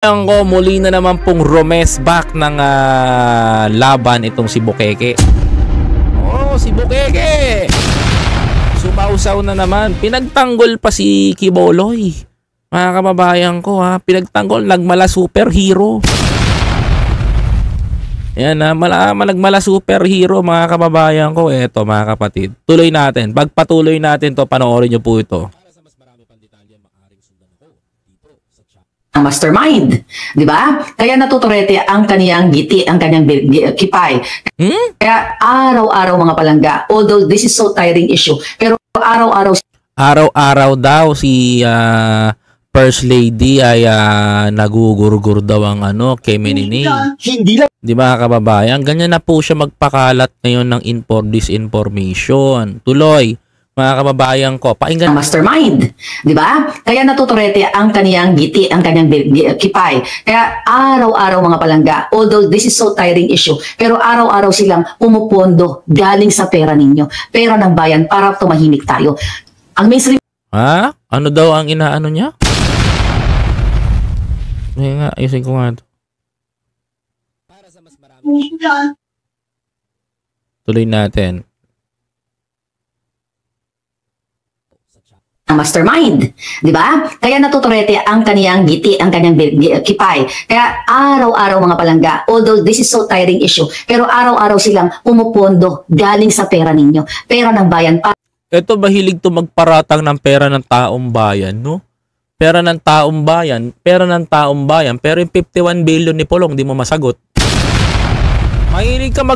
Ang ko muli na naman pong romes back ng laban itong si Bukeke. Oh, si Bukeke. Sumausaw na naman. Pinagtanggol pa si Kiboloy. Mga kababayan ko pinagtanggol, nagmala superhero. Yan malagmala superhero mga kababayan ko. Eto mga kapatid. Tuloy natin. Pagpatuloy natin to, panoorin niyo po ito. Ang mastermind, di ba? Kaya natuturete ang kaniyang giti, ang kaniyang kipay. Kaya araw-araw mga palangga, although this is so tiring issue, pero araw-araw daw si First Lady ay nagugurgur daw ang Kemenini. Hindi lang. Di ba kababayan? Ganyan na po siya magpakalat ngayon ng disinformation. Tuloy. Mga kababayan ko, pakinggan. Mastermind, di ba? Kaya natuturete ang kaniyang giti, ang kaniyang kipay. Kaya araw-araw mga palangga, although this is so tiring issue, pero araw-araw silang pumupondo galing sa pera ninyo, pera ng bayan para tumahimik tayo. Ang mainstream... Ano daw ang inaano niya? Ayusin ko nga ito. Tuloy natin. Mastermind, di ba? Kaya natuturete ang kaniyang giti, ang kaniyang kipay. Kaya araw-araw mga palangga, although this is so tiring issue, pero araw-araw silang pumupondo galing sa pera ninyo, pera ng bayan. Ito mahilig to magparatang ng pera ng taong bayan, no? Pera ng taong bayan, pero yung 51 billion ni Pulong, di mo masagot. Mahilig ka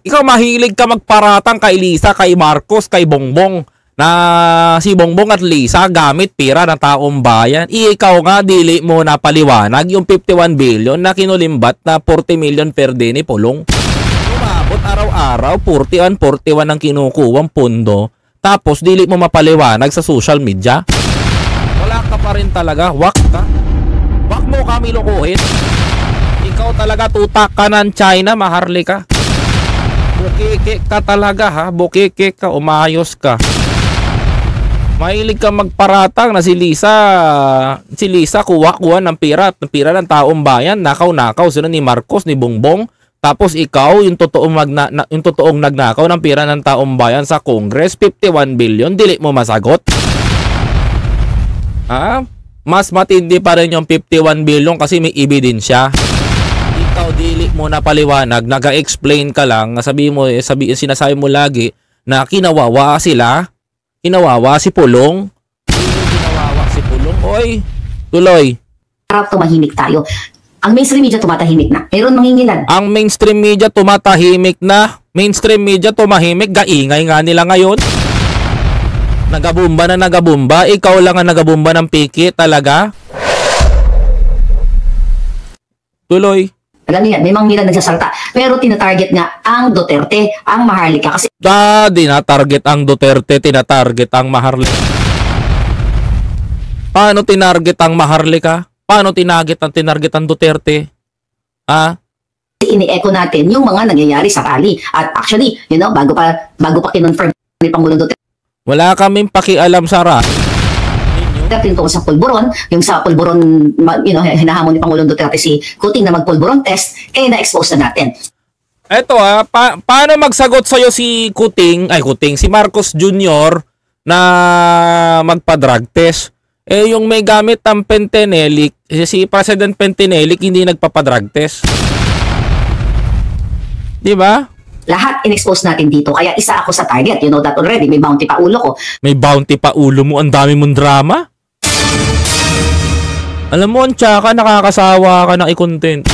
ikaw mahilig ka magparatang kay Lisa, kay Marcos, kay Bongbong. Na si Bongbong at Lisa gamit pera ng taong bayan. Ikaw nga dili mo na paliwanag yung 51 billion na kinulimbat na 40 million per day ni Pulong. Umabot araw-araw 41 ang kinukuwang pondo, tapos dili mo mapaliwanag sa social media. Wala ka pa rin talaga, wak ka. Wak mo kami lokohin. Ikaw talaga tutak ka ng China, maharli ka. Bukeke ka talaga bukeke ka, umayos ka. Mahilig ka magparatang na si Lisa kuha ng pera ng taong bayan, nakaw sila ni Marcos, ni Bongbong, tapos ikaw yung totoong nagnakaw ng pera ng taong bayan sa Congress, 51 billion, dili mo masagot. Mas matindi pa rin yung 51 billion kasi may ebidensya. Ikaw dili mo na paliwanag, naga-explain ka lang, sinasabi mo lagi na kinawawa sila. Kinawawa si Pulong. Kinawawa si Pulong. Oy, tuloy. Para tumahimik tayo. Ang mainstream media tumatahimik na. Meron mangingilan. Ang mainstream media tumatahimik na. Mainstream media tumahimik. Gaingay nga nila ngayon. Nagabumba na nagabumba. Ikaw lang ang nagabumba ng piki talaga. Tuloy. Alam niyo yan, may mga nagsasalta. Pero tinatarget nga ang Duterte, ang Maharlika. Kasi tinatarget ang Duterte, tinatarget ang Maharlika. Paano tinarget ang Maharlika? Paano tinarget ang Duterte? Ini-echo natin yung mga nangyayari sa rally. At actually, bago pa kinonfirm ni Pangulong Duterte. Wala kaming pakialam sa rally. Tungkol sa pulburon, yung sa pulburon, hinahamon ni Pangulong Duterte si Kuting na magpulburon test, na-expose na natin. Eto paano magsagot sa'yo si si Marcos Jr. na magpa-drug test? Yung may gamit ang Pentenelic, si President Pentenelic hindi nagpapa-drug test. Di ba? Lahat in-expose natin dito, kaya isa ako sa target. You know that already, may bounty pa ulo ko. May bounty pa ulo mo, ang dami mong drama? Alam mo, ang tsaka, nakakasawa ka ng i-content.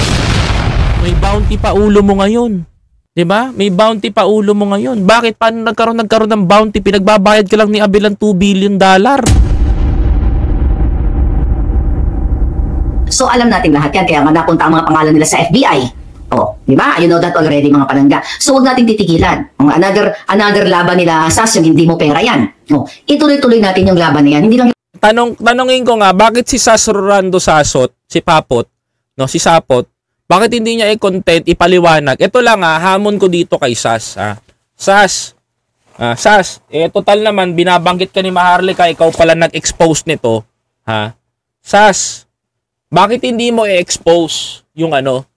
May bounty pa ulo mo ngayon. Diba? May bounty pa ulo mo ngayon. Bakit? Paano nagkaroon ng bounty? Pinagbabayad ka lang ni Abel ng $2 billion. So, alam natin lahat yan. Kaya nga napunta ang mga pangalan nila sa FBI. Diba? You know that already, mga palangga. So, huwag natin titigilan. Another laban nila, SAS, yung hindi mo pera yan. Ituloy-tuloy natin yung laban na yan. Hindi lang Tanongin ko nga, bakit si Sas Rolando Sasot, si Papot, si Sapot, bakit hindi niya i-content, ipaliwanag? Ito lang hamon ko dito kay Sas. Sas, total naman, binabanggit ka ni Maharlika, ikaw pala nag-expose nito. Sas, bakit hindi mo i-expose yung ano?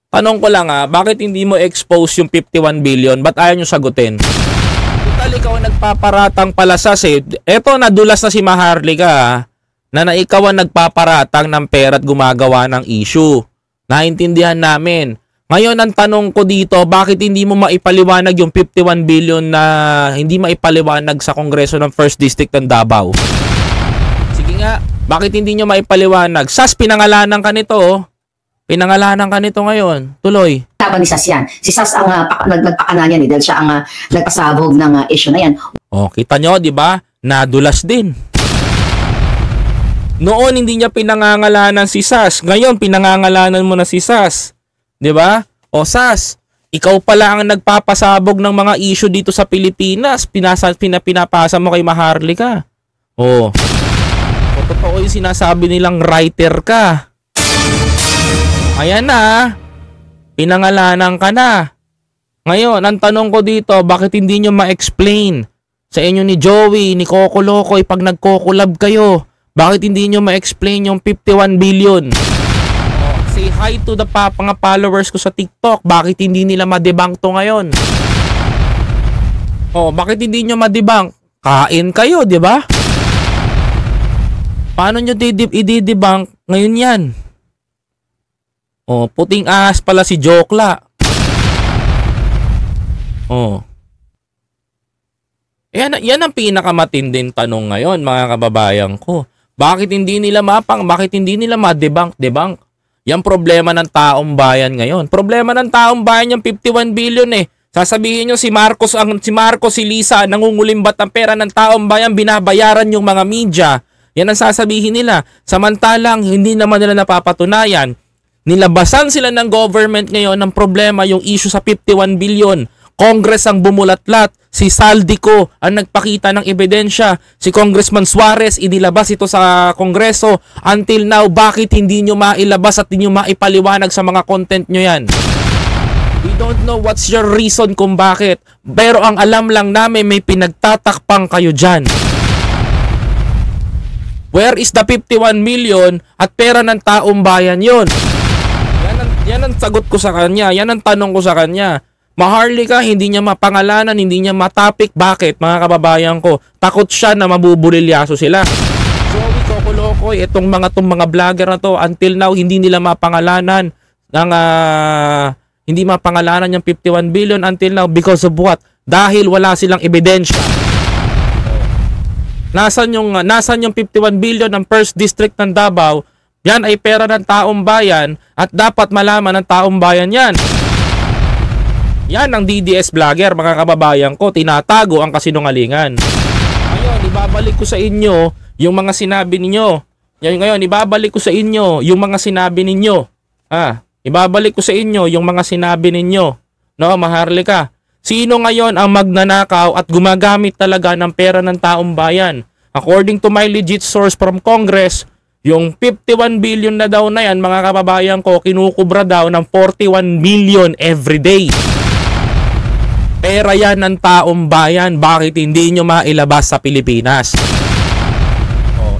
Tanong ko lang bakit hindi mo expose yung 51 billion? Ba't ayaw nyo sagutin? Total, ikaw ang nagpaparatang palasas eh. Eto, nadulas na si Maharlika na ikaw ang nagpaparatang ng pera at gumagawa ng issue. Naintindihan namin. Ngayon, ang tanong ko dito, bakit hindi mo maipaliwanag yung 51 billion na hindi maipaliwanag sa Kongreso ng 1st District ng Davao? Sige nga, bakit hindi nyo maipaliwanag? Sas, pinangalanan ka nito Pinangalanan ka nito ngayon. Tuloy. Laban ni Sas yan. Si Sas ang nagpakana niyan dahil siya ang nagpasabog ng issue na yan. Kita nyo, di ba? Nadulas din. Noon hindi niya pinangangalanan si Sas. Ngayon pinangangalanan mo na si Sas. Di ba? Sas, ikaw pala ang nagpapasabog ng mga issue dito sa Pilipinas. Pinapasa mo kay Maharlika. Totoo yung sinasabi nilang writer ka. Ayan na, pinangalanan ka na. Ngayon, ang tanong ko dito, bakit hindi nyo ma-explain sa inyo ni Joey, ni Coco Locoy, pag nagko-collab kayo? Bakit hindi nyo ma-explain yung 51 billion? Say hi to the mga followers ko sa TikTok. Bakit hindi nila ma-debunk to ngayon? Bakit hindi nyo ma-debunk? Kain kayo, di ba? Paano nyo i-debunk ngayon yan? Puting ahas pala si Jokla. Yan ang pinakamatinding tanong ngayon, mga kababayan ko. Bakit hindi nila ma-debunk? Yan problema ng taong bayan ngayon. Problema ng taong bayan yung 51 billion eh. Sasabihin nyo si Marcos, si Lisa, nangungulimbat ang pera ng taong bayan, binabayaran yung mga media. Yan ang sasabihin nila. Samantalang hindi naman nila napapatunayan. Nilabasan sila ng government ngayon ng problema yung issue sa 51 billion. Congress ang bumulatlat. Si Saldico ang nagpakita ng ebidensya. Si Congressman Suarez, inilabas ito sa Kongreso. Until now, bakit hindi nyo mailabas at hindi nyo maipaliwanag sa mga content nyo yan? We don't know what's your reason kung bakit. Pero ang alam lang namin, may pinagtatakpang kayo dyan. Where is the 51 million at pera ng taong bayan yon? Yan ang sagot ko sa kanya. Yan ang tanong ko sa kanya. Maharlika, hindi niya mapangalanan, hindi niya matapik. Bakit, mga kababayan ko? Takot siya na mabubulilyaso sila. Joey, Coco Locoy, itong mga vlogger na to, until now, hindi nila mapangalanan ng, hindi mapangalanan yung 51 billion until now. Because of what? Dahil wala silang ebidensya. Nasaan yung 51 billion ng 1st District ng Davao? Yan ay pera ng taong bayan at dapat malaman ng taong bayan yan. Yan ang DDS vlogger, mga kababayan ko, tinatago ang kasinungalingan. Ngayon, ibabalik ko sa inyo yung mga sinabi ninyo. Ngayon, ibabalik ko sa inyo yung mga sinabi ninyo. Ibabalik ko sa inyo yung mga sinabi ninyo. No, Maharlika. Sino ngayon ang magnanakaw at gumagamit talaga ng pera ng taong bayan? According to my legit source from Congress, yung 51 billion na daw na yan, mga kababayan ko, kinukubra daw ng 41 million every day. Pera yan ng taong bayan. Bakit hindi nyo mailabas sa Pilipinas?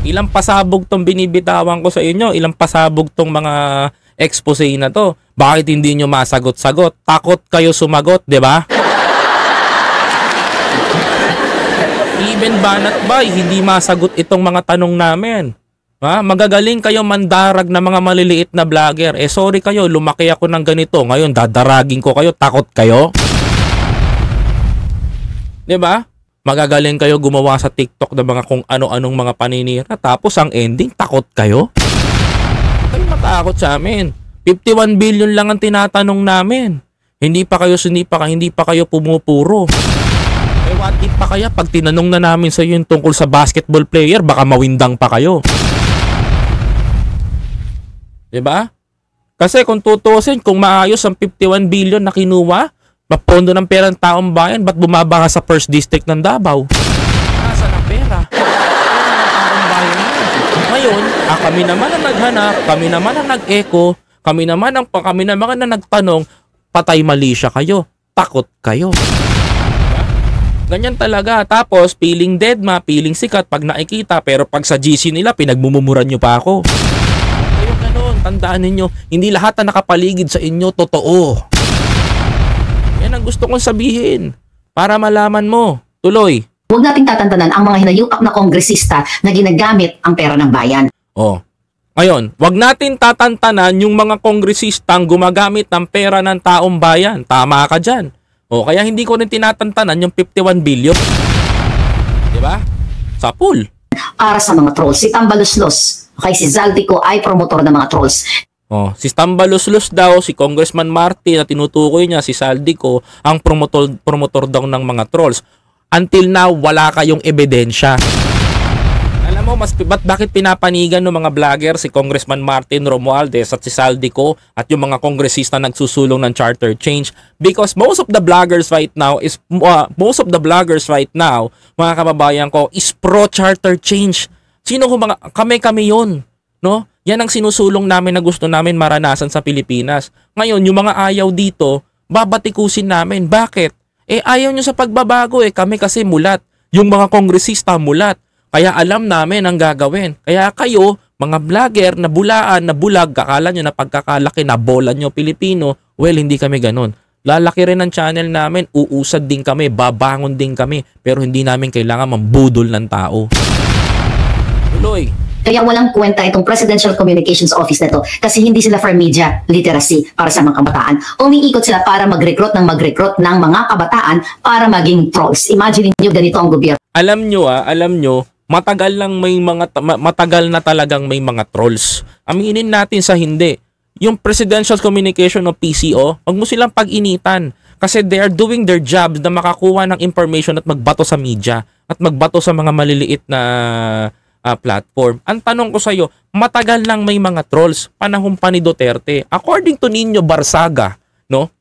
Ilang pasabog tong binibitawan ko sa inyo? Ilang pasabog tong mga expose na to? Bakit hindi nyo masagot-sagot? Takot kayo sumagot, di ba? Even Banat Bay, hindi masagot itong mga tanong namin. Magagaling kayo mandarag na mga maliliit na vlogger. Sorry kayo, lumaki ako ng ganito. Ngayon, dadaragin ko kayo. Takot kayo? Diba? Magagaling kayo gumawa sa TikTok ng mga kung ano-anong mga paninira. Tapos ang ending, takot kayo? Kayo matakot sa amin. 51 billion lang ang tinatanong namin. Hindi pa kayo pumupuro. What if pa kaya pag tinanong na namin sa iyo yung tungkol sa basketball player, baka mawindang pa kayo. Diba? Kasi kung tutusin, kung maayos ang 51 billion na kinuha, mapondo ng pera ng taong bayan, ba't bumaba ka sa 1st District ng Davao? Nasaan ang pera? Pera ng taong bayan yun. Ngayon, kami naman ang naghanap, kami naman ang nag-echo, kami naman ang nagtanong, patay mali siya kayo, takot kayo. Ganyan talaga. Tapos, feeling dead feeling sikat pag nakikita. Pero pag sa GC nila, pinagmumumuran nyo pa ako. Kayo ganun. Tandaan ninyo, hindi lahat na nakapaligid sa inyo totoo. Yan ang gusto kong sabihin para malaman mo. Tuloy. Huwag nating tatantanan ang mga hinayupak na kongresista na ginagamit ang pera ng bayan. Oh. Ngayon, wag natin tatantanan yung mga kongresistang gumagamit ng pera ng taong bayan. Tama ka dyan. O, kaya hindi ko rin tinatantanan yung 51 billion. Diba? Sa pool. Para sa mga trolls, si Tambaluslos, okay, si Zaldico ay promotor ng mga trolls. Oh, si Tambaluslos daw, si Congressman Martin na tinutukoy niya, si Zaldico, ang promotor daw ng mga trolls. Until now, wala kayong ebidensya. Alam mo, bakit pinapanigan ng mga vlogger si Congressman Martin Romualdez at si Zaldico at yung mga kongresista nagsusulong ng charter change? Because most of the vloggers right now, mga kababayan ko, is pro-charter change. Sino mga kami yun, no? Yan ang sinusulong namin na gusto namin maranasan sa Pilipinas. Ngayon, yung mga ayaw dito, babatikusin namin. Bakit? Ayaw nyo sa pagbabago kami kasi mulat. Yung mga kongresista mulat. Kaya alam namin ang gagawin. Kaya kayo, mga vlogger na bulaan, na bulag, kakala nyo na pagkakalaki na bola nyo Pilipino, well, hindi kami ganun. Lalaki rin ang channel namin, uusad din kami, babangon din kami, pero hindi namin kailangan mambudol ng tao. Tuloy. Kaya walang kwenta itong Presidential Communications Office na to kasi hindi sila for media literacy para sa mga kabataan. Umiikot sila para mag-recruit ng mga kabataan para maging trolls. Imagine niyo ganito ang gobyerno. Alam nyo, matagal na talagang may mga trolls. Aminin natin sa hindi. Yung Presidential Communication o PCO, wag mo silang pag-initan kasi they are doing their jobs na makakuha ng information at magbato sa media at magbato sa mga maliliit na platform. Ang tanong ko sa iyo, matagal lang may mga trolls panahon pa ni Duterte. According to Nino Barsaga, no?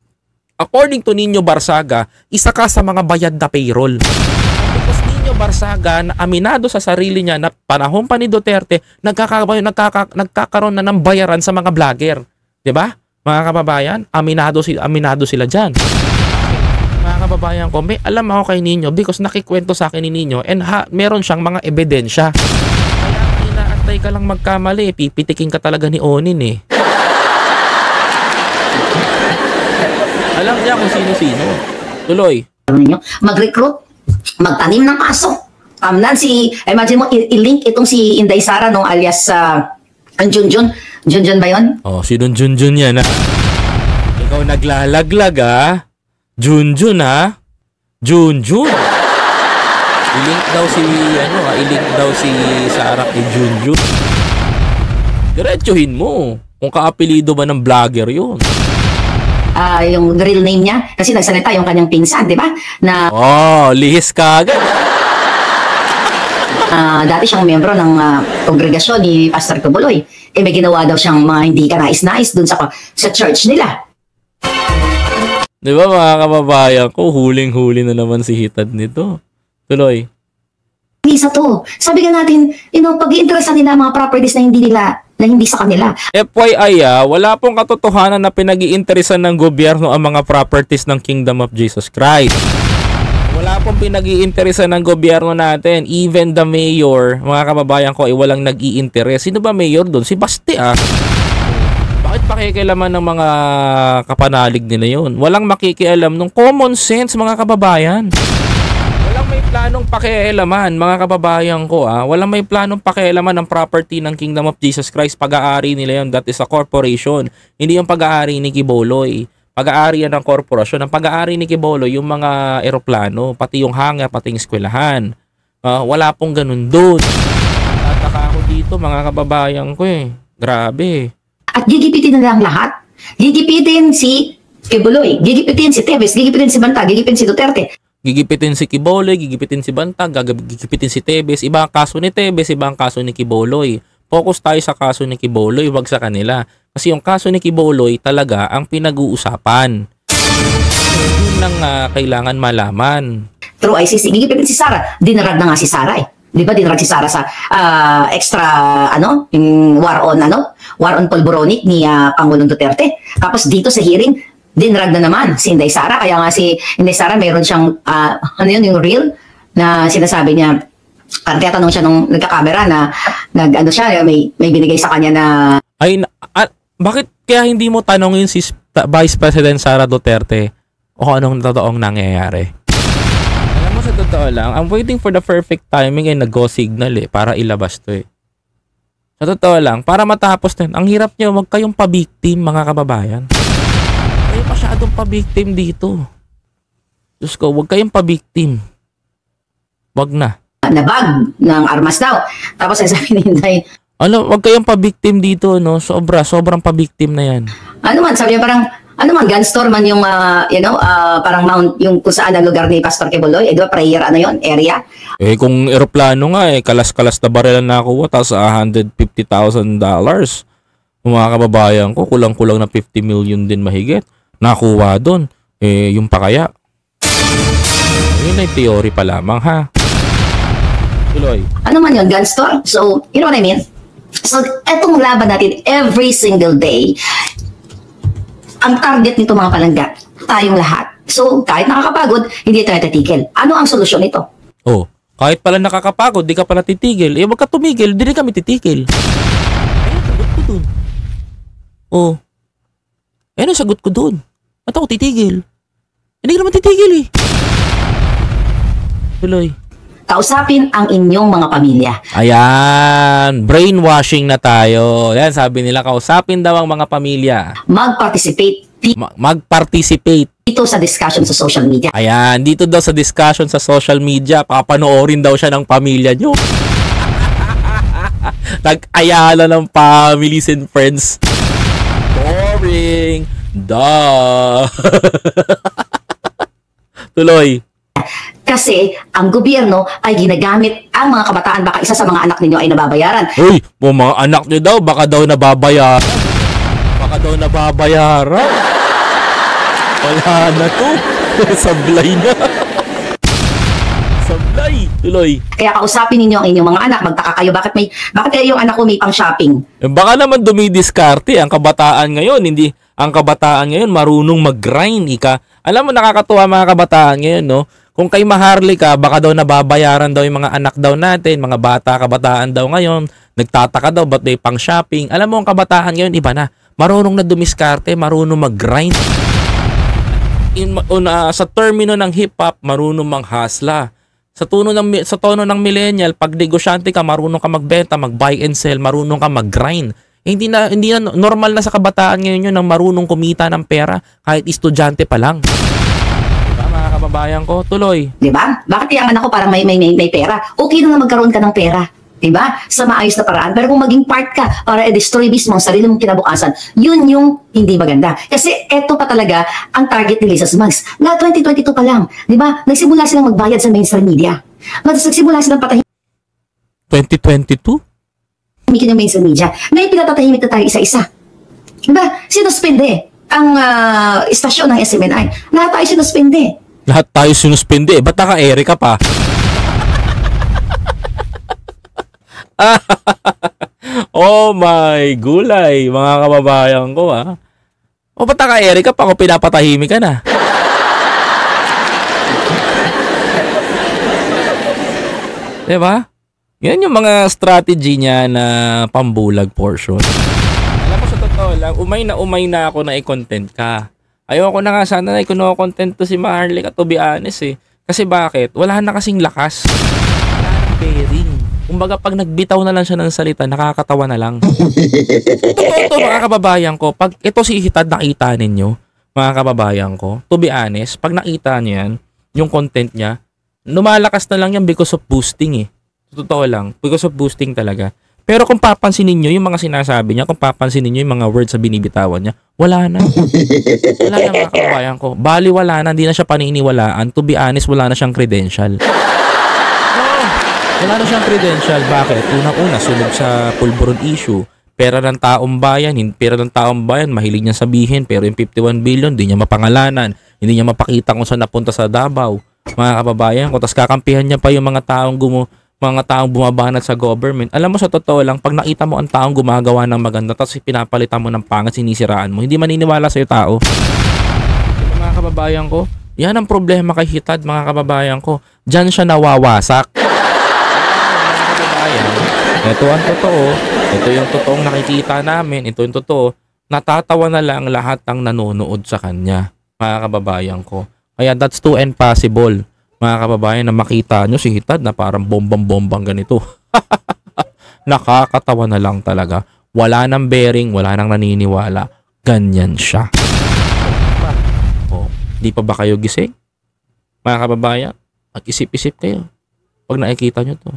According to Nino Barsaga, isa ka sa mga bayad na payroll. Because Nino Barsaga na aminado sa sarili niya na panahon pa ni Duterte, nagkakaroon na ng bayaran sa mga vlogger. 'Di ba? Mga kababayan, aminado sila diyan. Mga kababayan ko, may alam ako kay Nino because nakikwento sa akin ni Nino and meron siyang mga ebidensya. Kaya inaantay ka lang magkamali, pipitikin ka talaga ni Onin Alam niya kung sino-sino. Tuloy. Mag-recruit, magtanim ng aso. Imagine mo, i-link itong si Inday Sara nung alias Junjun. Junjun ba yun? Oh, si Junjun yan Ikaw naglalaglag Junjun Junjun. I-link daw si Sarah kay Junjun. Diretsuhin mo kung kaapelido ba ng vlogger yun. Yung real name niya kasi nagsalita yung kanyang pinsan, di ba? Na lihis ka agad. Dati siyang miyembro ng kongregasyon ni Pastor Kibuloy. May ginawa daw siyang mga hindi kanais-nais dun sa church nila. Di ba mga kababayan ko, huling-huli na naman si Hitad nito. Tuloy. Isa to. Sabi nga natin, pag-iinteresan nila mga properties na hindi sa kanila. FYI, wala pong katotohanan na pinag-iinteresan ng gobyerno ang mga properties ng Kingdom of Jesus Christ. Wala pong pinag-iinteresan ng gobyerno natin. Even the mayor, mga kababayan ko, walang nag-iinteres. Sino ba mayor doon? Si Basti Bakit pakikialaman ng mga kapanalig nila yun? Walang makikialam ng common sense, mga kababayan. Walang may planong pakialaman, mga kababayan ko. Walang may planong pakialaman ng property ng Kingdom of Jesus Christ. Pag-aari nila yun, that is a corporation. Hindi yung pag-aari ni Kiboloy. Pag-aari yan ng korporasyon. Ang pag-aari ni Kiboloy, yung mga eroplano, pati yung hangar, pati yung eskwelahan. Wala pong ganun doon. Tataka ako dito, mga kababayan ko Grabe. At gigipitin na lang lahat. Gigipitin si Kibuloy, gigipitin si Teves, gigipitin si Banta, gigipitin si Duterte. Gigipitin si Kibuloy, gigipitin si Banta, gigipitin si Teves. Iba ang kaso ni Teves, iba ang kaso ni Kibuloy. Focus tayo sa kaso ni Kibuloy, wag sa kanila. Kasi yung kaso ni Kibuloy talaga ang pinag-uusapan. Yun lang kailangan malaman. Through ICC, gigipitin si Sara. Dinarad na nga si Sara Di ba dinarad si Sara sa extra yung war on polboronic ni Pangulong Duterte. Tapos dito sa hearing, dinarad na naman si Inday Sara. Kaya nga si Inday Sara mayroon siyang yung reel na sinasabi niya, tatanong siya nung nagka-camera na may binigay sa kanya na Bakit kaya hindi mo tanongin si Vice President Sara Duterte o anong totoong nangyayari? Alam mo, sa totoo lang, I'm waiting for the perfect timing ay nag-go signal para ilabas to Sa totoo lang, para matapos din, ang hirap nyo, wag kayong pabiktim, mga kababayan. Kayo masyadong pabiktim dito. Diyos ko, wag kayong pabiktim. Wag na. Nabag ng armas daw. Tapos sabi ni Inday, Wag kayong pabiktim dito, no? Sobrang pabiktim na yan. ano man, sabi niya parang, ano man, gun store man yung, parang mount, yung kung saan ang lugar ni Pastor Kibuloy, di ba, prayer, area. Kung eroplano nga, kalas-kalas na baril na nakuha, tapos $150,000. Mga kababayan ko, kulang-kulang na 50 million din mahigit. Nakuha doon. Yung pa kaya? Yun ay theory pa lamang, ha? Tuloy. Ano man yun, gun store? So, you know what I mean? So, etong laban natin every single day, ang target nito mga palangga, tayong lahat. So, kahit nakakapagod, hindi tayo titigil. Ano ang solusyon nito? Kahit pala nakakapagod, di ka pala titigil. Wag ka tumigil, di rin kami titigil. Sagot ko dun. Ano sagot ko dun? At ako titigil. Hindi ka naman titigil Tuloy. Kausapin ang inyong mga pamilya. Ayan, brainwashing na tayo. Ayan, sabi nila, kausapin daw ang mga pamilya. Mag-participate Mag-participate. dito sa discussion sa social media. Ayan, dito daw sa discussion sa social media, papanoorin daw siya ng pamilya nyo. Nag-ayala ng families and friends. Boring. Duh. Tuloy. Kasi ang gobyerno ay ginagamit ang mga kabataan, baka isa sa mga anak ninyo ay nababayaran. Uy, mga anak nyo daw, baka daw nababayaran. Wala na to. Sablay na. Sablay. Tuloy. Kaya kausapin ninyo ang inyong mga anak, magtaka kayo, bakit kaya yung anak ko may pang shopping? Baka naman dumidiskarte ang kabataan ngayon. Hindi, ang kabataan ngayon marunong mag-grind. Alam mo, nakakatuwa mga kabataan ngayon, no? Kung kay maharli ka, baka daw nababayaran daw yung mga anak daw natin, mga bata, kabataan daw ngayon. Nagtataka daw, ba't may pang shopping? Alam mo, ang kabataan ngayon, iba na. Marunong na dumiskarte, marunong mag-grind. Sa termino ng hip-hop, marunong manghasla. Sa tono ng millennial, pag negosyante ka, marunong ka magbenta, mag-buy and sell, marunong ka mag-grind. Hindi na normal na sa kabataan ngayon yun ang marunong kumita ng pera kahit estudyante pa lang. Diba, mga kababayan ko? Tuloy. Diba? Bakit yung anak ko parang may pera? Okay lang na magkaroon ka ng pera. Diba? Sa maayos na paraan. Pero kung maging part ka para i-destroy mismo ang sarili mong kinabukasan, yun yung hindi maganda. Kasi eto pa talaga ang target ni Lisa Smugs. Na 2022 pa lang. Diba? Nagsimula silang magbayad sa mainstream media. Nagsimula silang patahimikin 2022? yung mainstream media. Ngayon pinatatahimik na tayo isa-isa. Diba? Sinuspende ang istasyon ng SMNI. Lahat tayo sinuspende. Lahat tayo sinuspende. Ba't naka-ere ka pa? Oh my gulay, mga kababayan ko ba't naka-ere ka pa kung pinapatahimik ka na? Diba? Yan yung mga strategy niya na pambulag portion. Alam mo, sa totoo lang, umay na ako na i-content ka. Ayoko na nga sana na i-content to si Maharlika, to be honest Kasi bakit? Wala na kasing lakas. Wala nang bearing. Kumbaga, pag nagbitaw na lang siya ng salita, nakakatawa na lang. Totoo mga kababayan ko, pag ito si Hitad nakita ninyo, mga kababayan ko, to be honest, pag nakita niyo yan, yung content niya, lumalakas na lang yan because of boosting Totoo lang, because of boosting talaga. Pero kung papansinin niyo yung mga sinasabi niya, kung papansinin niyo yung mga words sa binibitawan niya, wala na. Wala na mga kababayan ko. Bali wala na, hindi na siya paniniwalaan. To be honest, wala na siyang credential. Wala na siyang credential. Bakit? Unang-una, sunod sa pulburon issue. Pera ng taong bayan, mahilig niya sabihin, pero yung 51 billion, hindi niya mapangalanan, hindi niya mapakita kung saan napunta sa Davao. Mga kababayan ko, tas kakampihan niya pa yung mga taong bumabanat sa government. Alam mo, sa totoo lang, pag nakita mo ang taong gumagawa ng maganda, tapos pinapalitan mo ng pangat, sinisiraan mo, hindi maniniwala sa'yo tao. Diba, mga kababayan ko? Yan ang problema kay Hitad, mga kababayan ko. Diyan siya nawawasak. Ito ang totoo. Ito yung totoong nakikita namin. Ito yung totoo. Natatawa na lang lahat ng nanonood sa kanya, mga kababayan ko. Kaya that's too impossible, mga kababayan, na makita nyo si Hitad na parang bombang-bombang ganito. Nakakatawa na lang talaga. Wala nang bearing, wala nang naniniwala. Ganyan siya. Oh, di pa ba kayo gising? Mga kababayan, mag-isip-isip kayo pag nakikita nyo to.